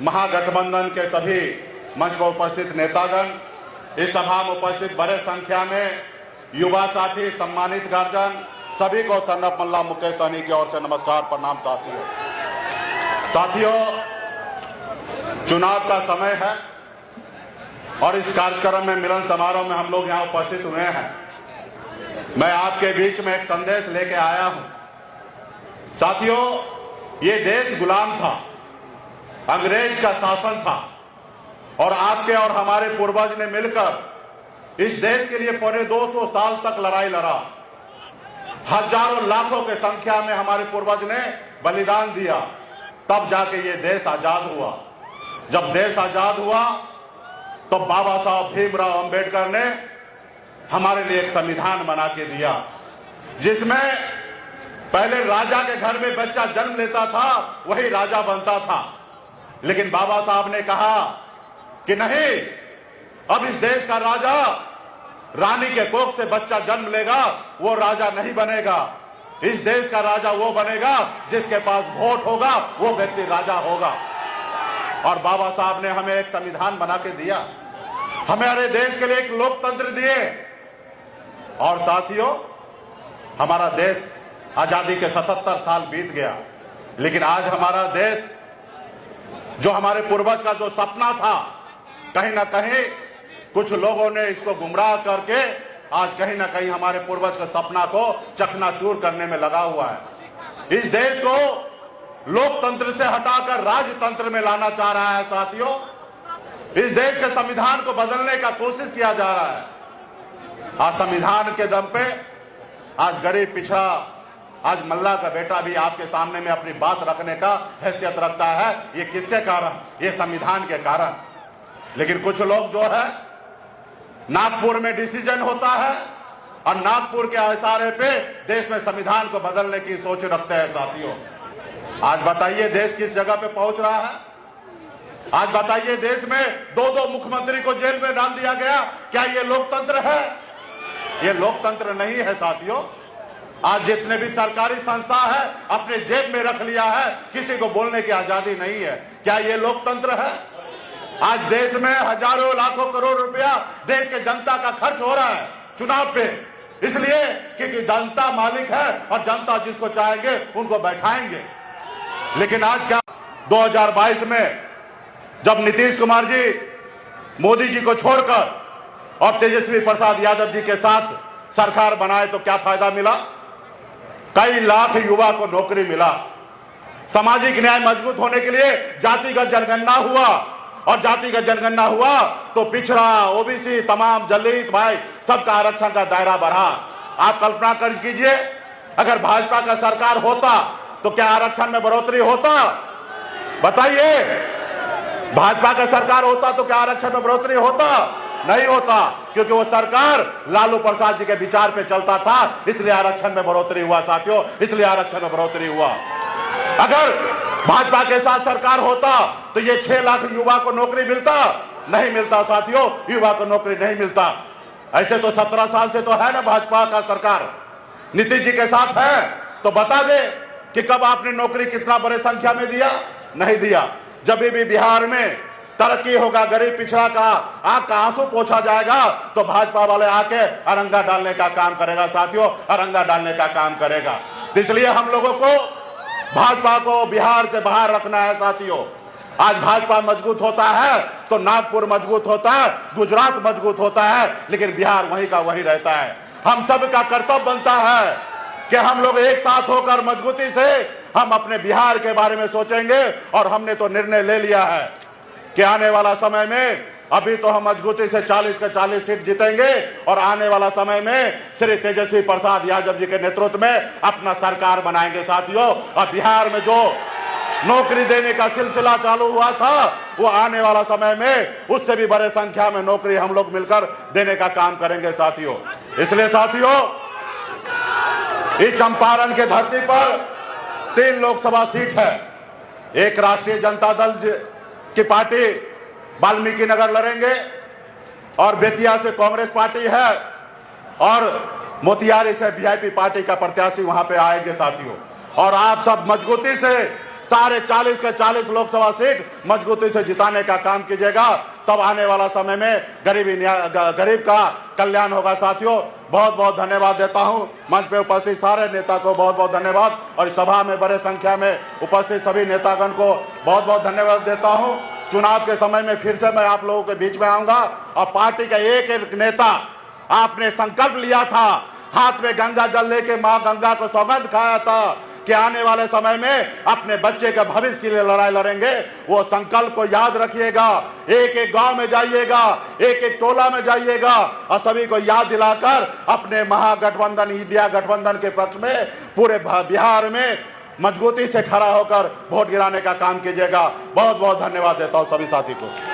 महागठबंधन के सभी मंच पर उपस्थित नेतागण, इस सभा में उपस्थित बड़े संख्या में युवा साथी, सम्मानित गार्जियन, सभी को सन्नप मल्ला मुकेश सहनी की ओर से नमस्कार, प्रणाम। साथियों, चुनाव का समय है और इस कार्यक्रम में, मिलन समारोह में हम लोग यहाँ उपस्थित हुए हैं। मैं आपके बीच में एक संदेश लेके आया हूं। साथियों, ये देश गुलाम था, अंग्रेज का शासन था और आपके और हमारे पूर्वज ने मिलकर इस देश के लिए पौने 200 साल तक लड़ाई लड़ा। हजारों लाखों के संख्या में हमारे पूर्वज ने बलिदान दिया, तब जाके ये देश आजाद हुआ। जब देश आजाद हुआ तो बाबा साहब भीमराव अंबेडकर ने हमारे लिए एक संविधान बना के दिया, जिसमें पहले राजा के घर में बच्चा जन्म लेता था, वही राजा बनता था। लेकिन बाबा साहब ने कहा कि नहीं, अब इस देश का राजा रानी के कोख से बच्चा जन्म लेगा, वो राजा नहीं बनेगा। इस देश का राजा वो बनेगा जिसके पास वोट होगा, वो व्यक्ति राजा होगा। और बाबा साहब ने हमें एक संविधान बना के दिया, हमारे देश के लिए एक लोकतंत्र दिए। और साथियों, हमारा देश आजादी के 77 साल बीत गया, लेकिन आज हमारा देश, जो हमारे पूर्वज का जो सपना था, कहीं ना कहीं कुछ लोगों ने इसको गुमराह करके आज कहीं ना कहीं हमारे पूर्वज के सपना को चकनाचूर करने में लगा हुआ है। इस देश को लोकतंत्र से हटाकर राजतंत्र में लाना चाह रहा है। साथियों, इस देश के संविधान को बदलने का कोशिश किया जा रहा है। आज संविधान के दम पे आज गरीब, पिछड़ा, आज मल्ला का बेटा भी आपके सामने में अपनी बात रखने का हैसियत रखता है। ये किसके कारण? ये संविधान के कारण। लेकिन कुछ लोग जो है, नागपुर में डिसीजन होता है और नागपुर के इशारे पे देश में संविधान को बदलने की सोच रखते हैं। साथियों, आज बताइए देश किस जगह पे पहुंच रहा है? आज बताइए, देश में 2-2 मुख्यमंत्री को जेल में डाल दिया गया। क्या ये लोकतंत्र है? ये लोकतंत्र नहीं है। साथियों, आज जितने भी सरकारी संस्था है अपने जेब में रख लिया है, किसी को बोलने की आजादी नहीं है। क्या ये लोकतंत्र है? आज देश में हजारों लाखों करोड़ रुपया देश के जनता का खर्च हो रहा है चुनाव पे, इसलिए क्योंकि जनता मालिक है और जनता जिसको चाहेंगे उनको बैठाएंगे। लेकिन आज क्या, 2022 में जब नीतीश कुमार जी मोदी जी को छोड़कर और तेजस्वी प्रसाद यादव जी के साथ सरकार बनाए तो क्या फायदा मिला? कई लाख युवा को नौकरी मिला। सामाजिक न्याय मजबूत होने के लिए जातिगत जनगणना हुआ और जातिगत जनगणना हुआ तो पिछड़ा, ओबीसी, तमाम दलित भाई सबका आरक्षण का दायरा बढ़ा। आप कल्पना कर कीजिए, अगर भाजपा का सरकार होता तो क्या आरक्षण में बढ़ोतरी होता? बताइए, भाजपा का सरकार होता तो क्या आरक्षण में बढ़ोतरी होता? नहीं होता, क्योंकि वो सरकार लालू प्रसाद जी के विचार पे चलता था, इसलिए आरक्षण में बढ़ोतरी हुआ। साथियों, इसलिए आरक्षण में बढ़ोतरी हुआ। अगर भाजपा के साथ सरकार होता तो ये 6 लाख युवा को नौकरी मिलता? नहीं मिलता। साथियों, युवा को नौकरी नहीं मिलता। ऐसे तो 17 साल से तो है ना भाजपा का सरकार, नीतीश जी के साथ है, तो बता दे कि कब आपने नौकरी कितना बड़े संख्या में दिया? नहीं दिया। जब भी बिहार में तरक्की होगा, गरीब पिछड़ा का आंख का आंसू पोंछा जाएगा, तो भाजपा वाले आके अरंगा डालने का काम करेगा। साथियों, अरंगा डालने का काम करेगा। तो इसलिए हम लोगों को भाजपा को बिहार से बाहर रखना है। साथियों, आज भाजपा मजबूत होता है तो नागपुर मजबूत होता है, गुजरात मजबूत होता है, लेकिन बिहार वहीं का वहीं रहता है। हम सब का कर्तव्य बनता है कि हम लोग एक साथ होकर मजबूती से हम अपने बिहार के बारे में सोचेंगे। और हमने तो निर्णय ले लिया है कि आने वाला समय में, अभी तो हम मजबूती से 40 के 40 सीट जीतेंगे और आने वाला समय में श्री तेजस्वी प्रसाद यादव जी के नेतृत्व में अपना सरकार बनाएंगे। साथियों, और बिहार में जो नौकरी देने का सिलसिला चालू हुआ था, वो आने वाला समय में उससे भी बड़े संख्या में नौकरी हम लोग मिलकर देने का काम करेंगे। साथियों, इसलिए साथियों, इस चंपारण के धरती पर 3 लोकसभा सीट है। एक राष्ट्रीय जनता दल की पार्टी वाल्मीकि नगर लड़ेंगे और बेतिया से कांग्रेस पार्टी है और मोतिहारी से वीआईपी पार्टी का प्रत्याशी वहां पे आएंगे। साथियों, और आप सब मजबूती से सारे 40 के 40 लोकसभा सीट मजबूती से जिताने का काम कीजिएगा। तब आने वाला समय में गरीब का कल्याण होगा। साथियों, बहुत बहुत धन्यवाद देता हूं। मंच पे उपस्थित सारे नेता को बहुत बहुत धन्यवाद और इस सभा में बड़े संख्या में उपस्थित सभी नेतागण को बहुत बहुत धन्यवाद देता हूं। चुनाव के समय में फिर से मैं आप लोगों के बीच में आऊंगा और पार्टी का एक एक नेता आपने संकल्प लिया था, हाथ में गंगा जल लेके मां गंगा को सौगंध खाया था कि आने वाले समय में अपने बच्चे के भविष्य के लिए लड़ाई लड़ेंगे। वो संकल्प को याद रखिएगा। एक एक गांव में जाइएगा, एक एक टोला में जाइएगा और सभी को याद दिलाकर अपने महागठबंधन इंडिया गठबंधन के पक्ष में पूरे बिहार में मजबूती से खड़ा होकर वोट गिराने का काम कीजिएगा। बहुत बहुत धन्यवाद देता हूं सभी साथी को।